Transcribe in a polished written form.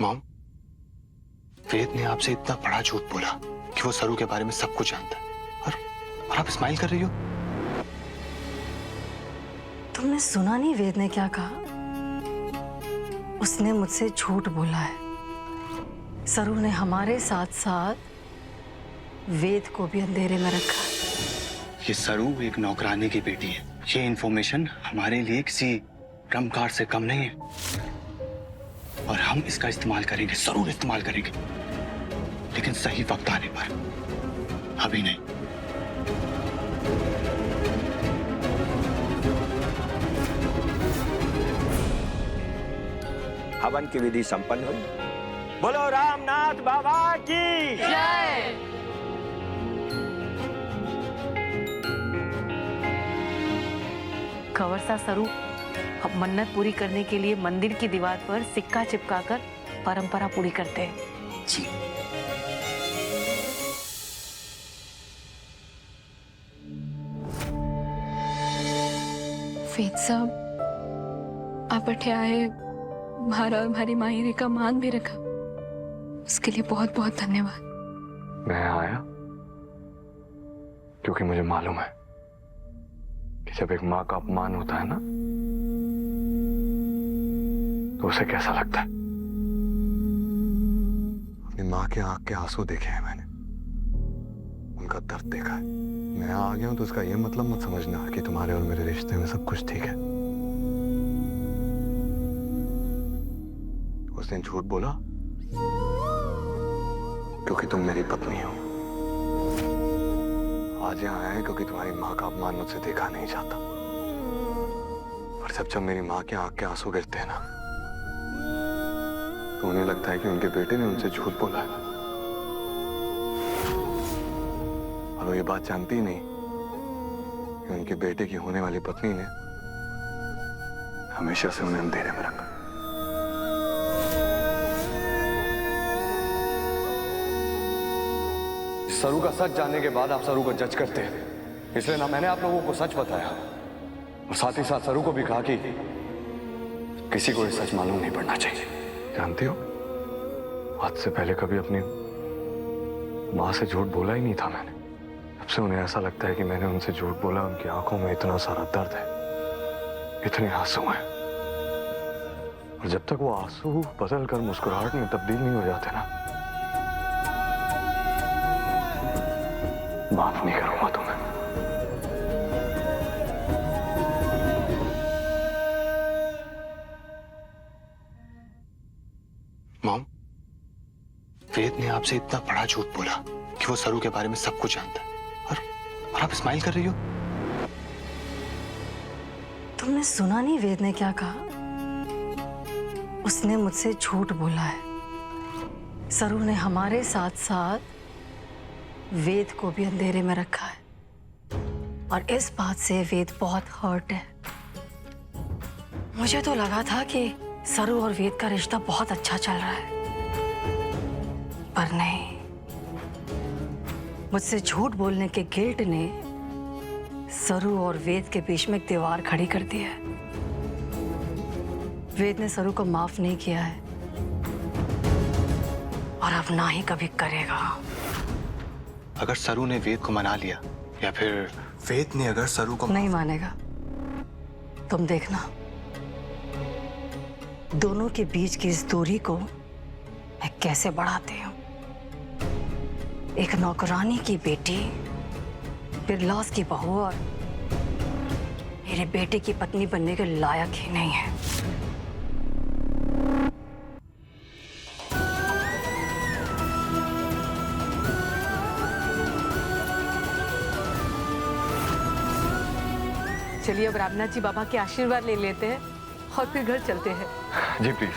Mom, वेद ने आपसे इतना बड़ा झूठ बोला कि वो सरू के बारे में सब कुछ जानता है, और आप स्माइल कर रही हो। तुमने सुना नहीं वेद ने क्या कहा? उसने मुझसे झूठ बोला है। सरू ने हमारे साथ साथ वेद को भी अंधेरे में रखा है। ये सरू एक नौकरानी की बेटी है। ये इन्फॉर्मेशन हमारे लिए किसी रमकार से कम नहीं है, और हम इसका इस्तेमाल करेंगे, जरूर इस्तेमाल करेंगे, लेकिन सही वक्त आने पर, अभी नहीं। हवन की विधि संपन्न हुई। बोलो रामनाथ बाबा की जय। कंवर सा सरू, अब मन्नत पूरी करने के लिए मंदिर की दीवार पर सिक्का चिपकाकर परंपरा पूरी करते हैं। जी। वेद साहब, आप अठे आए, हमारा और हमारी माहिरे का मान भी रखा, उसके लिए बहुत बहुत धन्यवाद। मैं आया क्योंकि मुझे मालूम है कि जब एक माँ का अपमान होता है ना, तो उसे कैसा लगता है। अपनी माँ के आंख के आंसू देखे हैं मैंने, उनका दर्द देखा है। मैं आ गया हूं तो उसका ये मतलब मत समझना कि तुम्हारे और मेरे रिश्ते में सब कुछ ठीक है। उस दिन झूठ बोला क्योंकि तुम मेरी पत्नी हो। आज यहाँ आए क्योंकि तुम्हारी माँ का अपमान मुझसे देखा नहीं जाता। और जब जब मेरी माँ के आंख के आंसू गिरते हैं ना, तो उन्हें लगता है कि उनके बेटे ने उनसे झूठ बोला है, और वो ये बात जानती ही नहीं कि उनके बेटे की होने वाली पत्नी ने हमेशा से उन्हें अंधेरे में रखा। सरू का सच जानने के बाद आप सरू को जज करते हैं, इसलिए ना मैंने आप लोगों को सच बताया, और साथ ही साथ सरू को भी कहा कि किसी को ये सच मालूम नहीं पड़ना चाहिए। जानती हो, आज से पहले कभी अपनी माँ से झूठ बोला ही नहीं था मैंने। अब से उन्हें ऐसा लगता है कि मैंने उनसे झूठ बोला। उनकी आंखों में इतना सारा दर्द है, इतने आंसू हैं, और जब तक वो आंसू बदल कर मुस्कुराहट में तब्दील नहीं हो जाते ना, माफ नहीं करूंगा तुम्हें। मॉम, वेद ने आपसे इतना बड़ा झूठ बोला कि वो सरू के बारे में सब कुछ जानता है, और आप स्माइल कर रही हो। तुमने सुना नहीं वेद ने क्या कहा? उसने मुझसे झूठ बोला है। सरू ने हमारे साथ साथ वेद को भी अंधेरे में रखा है, और इस बात से वेद बहुत हर्ट है। मुझे तो लगा था कि सरू और वेद का रिश्ता बहुत अच्छा चल रहा है, पर नहीं। मुझसे झूठ बोलने के गिल्ट ने सरू और वेद के बीच में एक दीवार खड़ी कर दी है। वेद ने सरू को माफ नहीं किया है, और अब ना ही कभी करेगा। अगर सरू ने वेद को मना लिया, या फिर वेद ने अगर सरू को नहीं मानेगा। तुम देखना, दोनों के बीच की इस दूरी को मैं कैसे बढ़ाती हूँ। एक नौकरानी की बेटी, बिरलास की बहू, और मेरे बेटे की पत्नी बनने के लायक ही नहीं है। चलिए अब रामनाथ जी बाबा के आशीर्वाद ले लेते हैं और फिर घर चलते हैं। जी प्लीज।